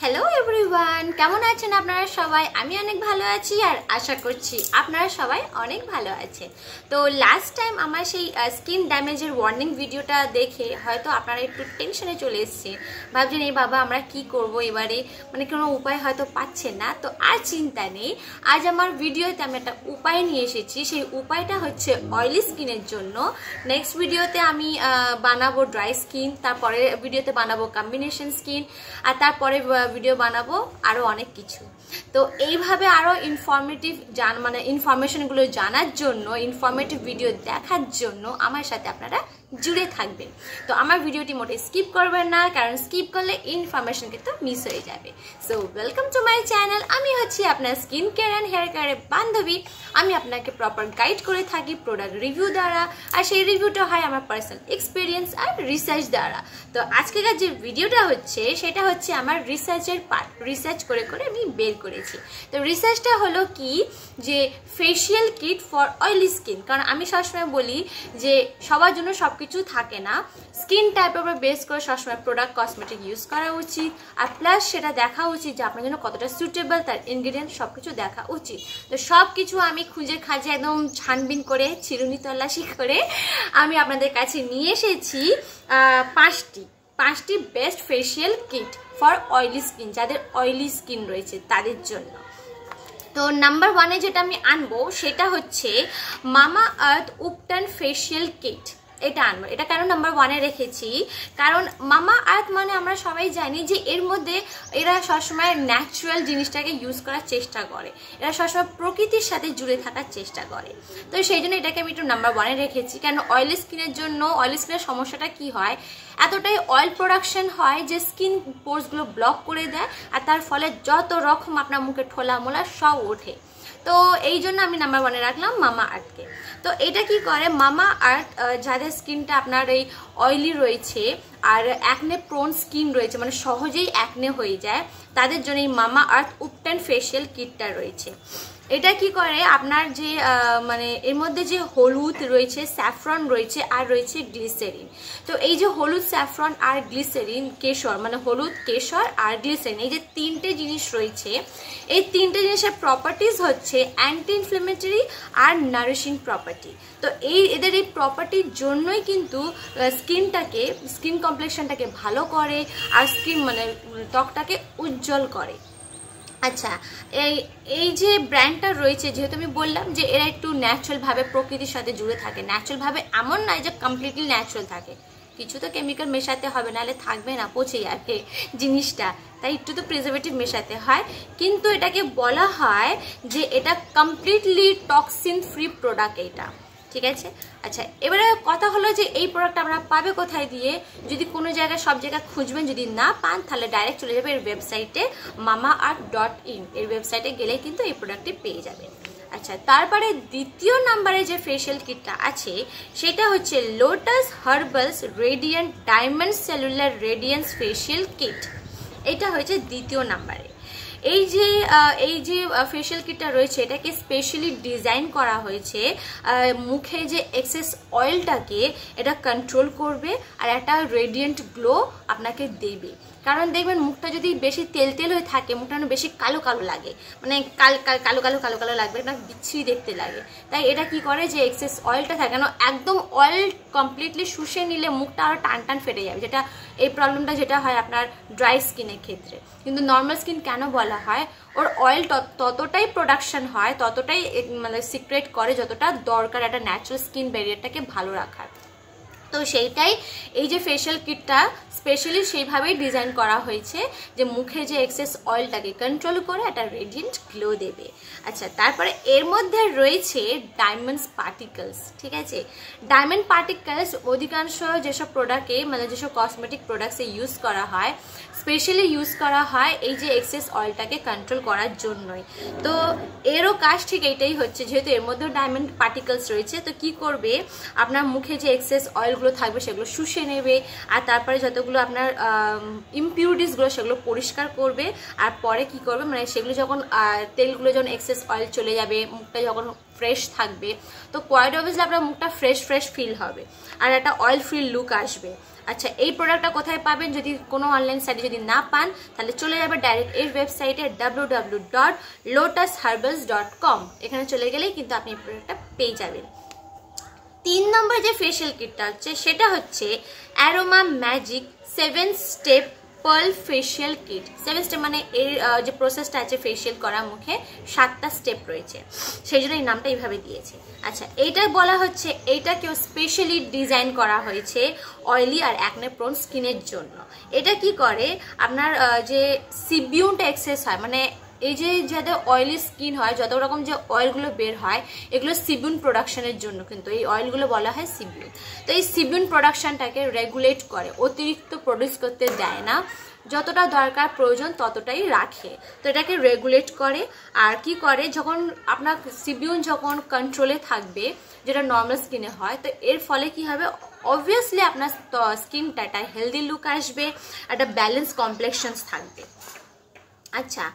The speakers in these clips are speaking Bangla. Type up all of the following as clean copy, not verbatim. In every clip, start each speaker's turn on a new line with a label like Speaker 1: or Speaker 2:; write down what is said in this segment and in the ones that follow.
Speaker 1: हेलो एवरीवन কেমন আছেন আপনারা সবাই আমি অনেক ভালো আছি আর আশা করছি আপনারা সবাই অনেক ভালো আছেন তো লাস্ট টাইম আমার সেই স্কিন ড্যামেজের ওয়ার্নিং ভিডিওটা দেখে হয়তো আপনারা একটু টেনশনে চলে এসেছেন ভাবছেন এই বাবা আমরা কি করব এবারে মানে কোনো উপায় হয়তো পাচ্ছেন না তো আর চিন্তা নেই আজ আমার ভিডিওতে আমি একটা উপায় নিয়ে এসেছি সেই উপায়টা হচ্ছে অয়েলি স্কিনের জন্য নেক্সট ভিডিওতে আমি বানাবো ড্রাই স্কিন তারপরে ভিডিওতে বানাবো কম্বিনেশন স্কিন আর তারপরে ভিডিও বানাবো আরো অনেক কিছু তো এইভাবে আরো ইনফরমেটিভ মানে ইনফরমেশনগুলো জানার জন্য ইনফরমেটিভ ভিডিও দেখার জন্য আমার সাথে আপনারা জুড়ে থাকবেন তো আমার ভিডিওটি মোটে স্কিপ করবেন না কারণ স্কিপ করলে ইনফরমেশন কিন্তু মিস হয়ে যাবে so welcome to my channel আমি হচ্ছি আপনার স্কিন কেয়ার অ্যান্ড হেয়ার কেয়ারের বান্ধবী আমি আপনাকে প্রপার গাইড করে থাকি প্রোডাক্ট রিভিউ দ্বারা আর সেই রিভিউটা হয় আমার পার্সোনাল এক্সপিরিয়েন্স আর রিসার্চ দ্বারা তো আজকেকার যে ভিডিওটা হচ্ছে সেটা হচ্ছে আমার রিসার্চের পার্ট রিসার্চ করে করে আমি বের করেছি তো রিসার্চটা হলো কি যে facial kit for oily skin কারণ আমি সবসময় বলি যে সবার জন্য সবকিছু থাকে না স্কিন টাইপের উপর বেস করে সবসময় প্রোডাক্ট কসমেটিক ইউজ করা উচিত আর প্লাস সেটা দেখা উচিত যে আপনার জন্য কতটা সুটেবল তার ইনগ্রিডিয়েন্ট সবকিছু দেখা উচিত তো সবকিছু আমি খুঁজে খাজে একদম ছানবিন করে চিরুনি তল্লাশি করে আমি আপনাদের কাছে নিয়ে এসেছি পাঁচটি best facial kit for oily skin যাদের অয়েলি স্কিন রয়েছে তাদের জন্য তো নাম্বার ওয়ানে যেটা আমি আনবো সেটা হচ্ছে মামা আর্থ উপটান ফেশিয়াল কিট এটা আনবো এটা কেন নাম্বার ওয়ানে রেখেছি কারণ মামা আর্থ মানে আমরা সবাই জানি যে এর মধ্যে এরা সবসময় ন্যাচারাল জিনিসটাকে ইউজ করার চেষ্টা করে এরা সবসময় প্রকৃতির সাথে জুড়ে থাকার চেষ্টা করে তো সেই জন্য এটাকে আমি একটু নাম্বার ওয়ানে রেখেছি কেন অয়েলি স্কিনের জন্য অয়েলি স্কিনের সমস্যাটা কি হয় এতটাই অয়েল প্রোডাকশন হয় যে স্কিন পোর্সগুলো ব্লক করে দেয় আর তার ফলে যত রকম আপনার মুখে ঠোলা মোলা সব ওঠে তো এই জন্য আমি নাম্বার ওয়ানে রাখলাম মামা আর্থকে তো এটা কি করে মামা আর্থ যাদের স্কিনটা আপনার এই অয়েলি রয়েছে আর অ্যাকনে প্রোন স্কিন রয়েছে মানে সহজেই অ্যাকনে হয়ে যায় তাদের জন্য এই মামা আর্থ উপটান ফেশিয়াল কিটটা রয়েছে এটা কি করে আপনার যে মানে এর মধ্যে যে হলুদ রয়েছে স্যাফরন রয়েছে আর রয়েছে গ্লিসারিন তো এই যে হলুদ স্যাফরন আর গ্লিসারিন কেশর মানে হলুদ কেশর আর গ্লিসারিন এই যে তিনটে জিনিস রয়েছে এই তিনটে জিনিসের প্রপার্টিজ হচ্ছে অ্যান্টি ইনফ্লেমেটরি আর নারিশিং প্রপার্টি তো এদের এই প্রপার্টির জন্যই কিন্তু স্কিন কমপ্লেকশনটাকে ভালো করে আর স্কিন মানে ত্বকটাকে উজ্জ্বল করে আচ্ছা এই যে ব্র্যান্ডটা রয়েছে যেহেতু আমি বললাম যে এরা একটু ন্যাচারালভাবে প্রকৃতির সাথে জুড়ে থাকে ন্যাচারালভাবে এমন নয় যে কমপ্লিটলি ন্যাচারাল থাকে কিছু তো কেমিক্যাল মেশাতে হবে নাহলে থাকবে না পচে যাবে জিনিসটা তাই একটু তো প্রিজারভেটিভ মেশাতে হয় কিন্তু এটাকে বলা হয় যে এটা কমপ্লিটলি টক্সিন ফ্রি প্রোডাক্ট এটা ঠিক আছে আচ্ছা এবারে কথা হলো যে এই প্রোডাক্ট আমরা পাবে কোথায় দিয়ে যদি কোনো জায়গায় সব জায়গায় খুঁজবেন যদি না পান তাহলে ডাইরেক্ট চলে যাবে এর ওয়েবসাইটে mamaearth.in এর ওয়েবসাইটে গেলে কিন্তু এই প্রোডাক্টটি পেয়ে যাবেন আচ্ছা তারপরে দ্বিতীয় নাম্বারে যে ফেশিয়াল কিটটা আছে সেটা হচ্ছে lotus herbals radiant diamond cellular radiance facial kit এটা হচ্ছে দ্বিতীয় নাম্বারে এই যে ফেশিয়াল কিটটা রয়েছে এটাকে স্পেশালি ডিজাইন করা হয়েছে মুখে যে এক্সেস অয়েলটাকে এটা কন্ট্রোল করবে আর একটা রেডিয়েন্ট গ্লো আপনাকে দেবে কারণ দেখবেন মুখটা যদি বেশি তেল হয়ে থাকে মুখটা বেশি কালো কালো লাগে মানে কালো লাগবে না বিচ্ছিরি দেখতে লাগে তাই এটা কি করে যে এক্সেস অয়েলটা থাকে না একদম অয়েল কমপ্লিটলি শুষে নিলে মুখটা আরো টান ফেটে যাবে যেটা এই প্রবলেমটা যেটা হয় আপনার ড্রাই স্কিনের ক্ষেত্রে কিন্তু নর্মাল স্কিন কেন বলা হয় ওর অয়েল ততটাই প্রোডাকশন হয় ততটাই মানে সিক্রেট করে যতটা দরকার একটা ন্যাচারাল স্কিন ব্যারিয়ারটাকে ভালো রাখার তো সেইটাই এই যে ফেশিয়াল কিটটা স্পেশালি সেইভাবেই ডিজাইন করা হয়েছে যে মুখে যে এক্সেস অয়েলটাকে কন্ট্রোল করে একটা রেডিয়েন্ট গ্লো দেবে আচ্ছা তারপরে এর মধ্যে রয়েছে ডায়মন্ডস পার্টিকলস ঠিক আছে ডায়মন্ড পার্টিকলস অধিকাংশ যেসব প্রোডাক্টে মানে যেসব কসমেটিক প্রোডাক্টসে ইউজ করা হয় স্পেশালি ইউজ করা হয় এই যে এক্সেস অয়েলটাকে কন্ট্রোল করার জন্যই তো এরও কাজ ঠিক এইটাই হচ্ছে যেহেতু এর মধ্যেও ডায়মন্ড পার্টিকলস রয়েছে তো কি করবে আপনার মুখে যে এক্সেস অয়েলগুলো থাকবে সেগুলো শুষে নেবে আর তারপরে যতগুলো আপনার ইমপিউরিটিসগুলো সেগুলো পরিষ্কার করবে আর পরে কি করবে মানে সেগুলো যখন তেলগুলো যখন এক্সেস অয়েল চলে যাবে মুখটা যখন ফ্রেশ থাকবে তো কোয়াইট অবভিয়াসলি আপনার মুখটা ফ্রেশ ফিল হবে আর একটা অয়েল ফ্রি লুক আসবে আচ্ছা, এই প্রোডাক্টটা কোথায় পাবেন? যদি কোনো অনলাইন সাইটে যদি না পান তাহলে চলে যাবে ডাইরেক্ট এই ওয়েবসাইটে www.lotusherbals.com। এখানে চলে গেলেই কিন্তু আপনি এই প্রোডাক্টটা পেয়ে যাবেন। 3 নম্বর যে ফেশিয়াল কিটটা হচ্ছে সেটা হচ্ছে aroma magic 7 step pearl facial kit. 7 step মানে এর যে প্রসেসটা আছে ফেশিয়াল করা মুখে 7টা স্টেপ রয়েছে, সেই জন্য এই নামটা এইভাবে দিয়েছে। আচ্ছা, এইটা বলা হচ্ছে এইটাকেও স্পেশালি ডিজাইন করা হয়েছে অয়েলি আর অ্যাকনে প্রোন স্কিনের জন্য। এটা কি করে, আপনার যে সিবিউনটা এক্সেস হয়, মানে এই যে যাদের অয়েলি স্কিন হয়, যত রকম যে অয়েলগুলো বের হয় এগুলো সিবিউন প্রোডাকশনের জন্য, কিন্তু এই অয়েলগুলো বলা হয় সিবিউন। তো এই সিবিউন প্রোডাকশনটাকে রেগুলেট করে, অতিরিক্ত প্রডিউস করতে দেয় না, যতটা দরকার প্রয়োজন ততটাই রাখে। তো এটাকে রেগুলেট করে। আর কি করে, যখন আপনার সিবিউন যখন কন্ট্রোলে থাকবে, যেটা নর্মাল স্কিনে হয়, তো এর ফলে কি হবে, অবভিয়াসলি আপনার স্কিনটা একটা হেলদি লুক আসবে, একটা ব্যালেন্স কমপ্লেকশনস থাকবে। আচ্ছা,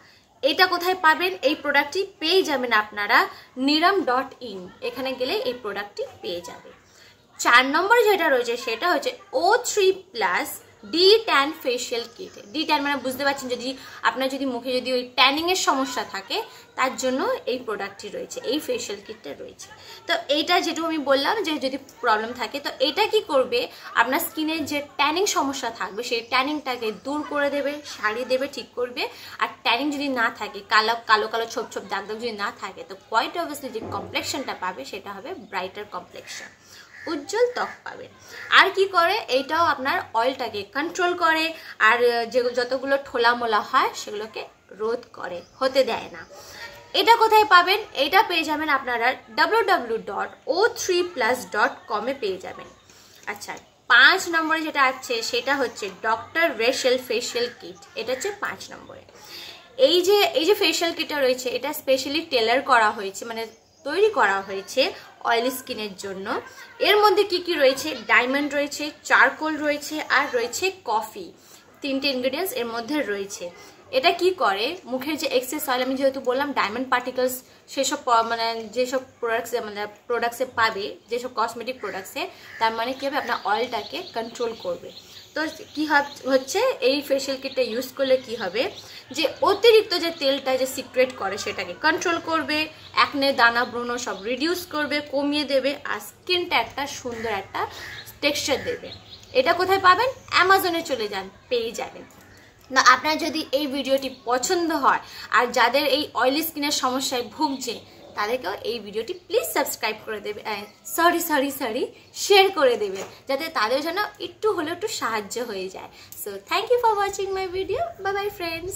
Speaker 1: এটা কোথায় পাবেন? এই প্রোডাক্টটি পেয়ে যাবেন আপনারা niram.in, এখানে গেলে এই প্রোডাক্টটি পেয়ে যাবে। 4 নম্বরে যেটা রয়েছে সেটা হচ্ছে O3+ D-Tan facial kit. D-Tan মানে বুঝতে পারছেন, যদি আপনার যদি মুখে যদি ওই ট্যানিং এর সমস্যা থাকে তার জন্য এই প্রোডাক্টটি রয়েছে, এই ফেশিয়াল কিটটা রয়েছে। তো এইটা যেটুকু আমি বললাম যে যদি প্রবলেম থাকে, তো এটা কি করবে, আপনার স্কিনের যে ট্যানিং সমস্যা থাকবে সেই ট্যানিংটাকে দূর করে দেবে, সারিয়ে দেবে, ঠিক করবে। আর ট্যানিং যদি না থাকে, কালো কালো কালো ছোপ ছোপ দাগ দাগ যদি না থাকে, তো কোয়াইট অবভিয়াসলি যে কমপ্লেকশনটা পাবে সেটা হবে ব্রাইটার কমপ্লেকশন, উজ্জ্বল ত্বক পাবেন। আর কি করে, এইটাও আপনার অয়েলটাকে কন্ট্রোল করে, আর যে যতগুলো ঠোলামোলা হয় সেগুলোকে রোধ করে, হতে দেয় না। এটা কোথায় পাবেন? এটা পেয়ে যাবেন আপনারা www.o3plus.com এ পেয়ে যাবেন। আচ্ছা, 5 নম্বরে যেটা আছে সেটা হচ্ছে ডক্টর রেশেল ফেশিয়াল কিট। এটা হচ্ছে 5 নম্বরে। এই যে ফেশিয়াল কিটটা রয়েছে এটা স্পেশালি টেলার করা হয়েছে, মানে তৈরি করা হয়েছে অয়েলি স্কিনের জন্য। এর মধ্যে কি কি রয়েছে, ডায়মন্ড রয়েছে, চারকোল রয়েছে, আর রয়েছে কফি। 3টে ইনগ্রেডিয়েন্টস এর মধ্যে রয়েছে। এটা কি করে, মুখের যে এক্সেস অয়েল, আমি যেহেতু বললাম ডায়মন্ড পার্টিকেলস সেসব মানে যেসব প্রোডাক্টসে পাবে, যেসব কসমেটিক প্রোডাক্টসে, তার মানে কি হবে, আপনার অয়েলটাকে কন্ট্রোল করবে। তো কি হচ্ছে, এই ফেশিয়াল কিটটা ইউজ করলে কি হবে, যে অতিরিক্ত যে তেলটা যে সিক্রেট করে সেটাকে কন্ট্রোল করবে, অ্যাকনে দানা ব্রণ সব রিডিউস করবে, কমিয়ে দেবে, আর স্কিনটা একটা সুন্দর একটা টেক্সচার দেবে। এটা কোথায় পাবেন? অ্যামাজনে চলে যান, পেয়ে যাবেন। না, আপনার যদি এই ভিডিওটি পছন্দ হয় আর যাদের এই অয়েলি স্কিনের সমস্যায় ভুগছে তাদেরকেও এই ভিডিওটি প্লিজ সাবস্ক্রাইব করে দেবে, সরি শেয়ার করে দেবে, যাতে তাদের জন্য একটু হলেও একটু সাহায্য হয়ে যায়। So thank you for watching my video. Bye bye friends.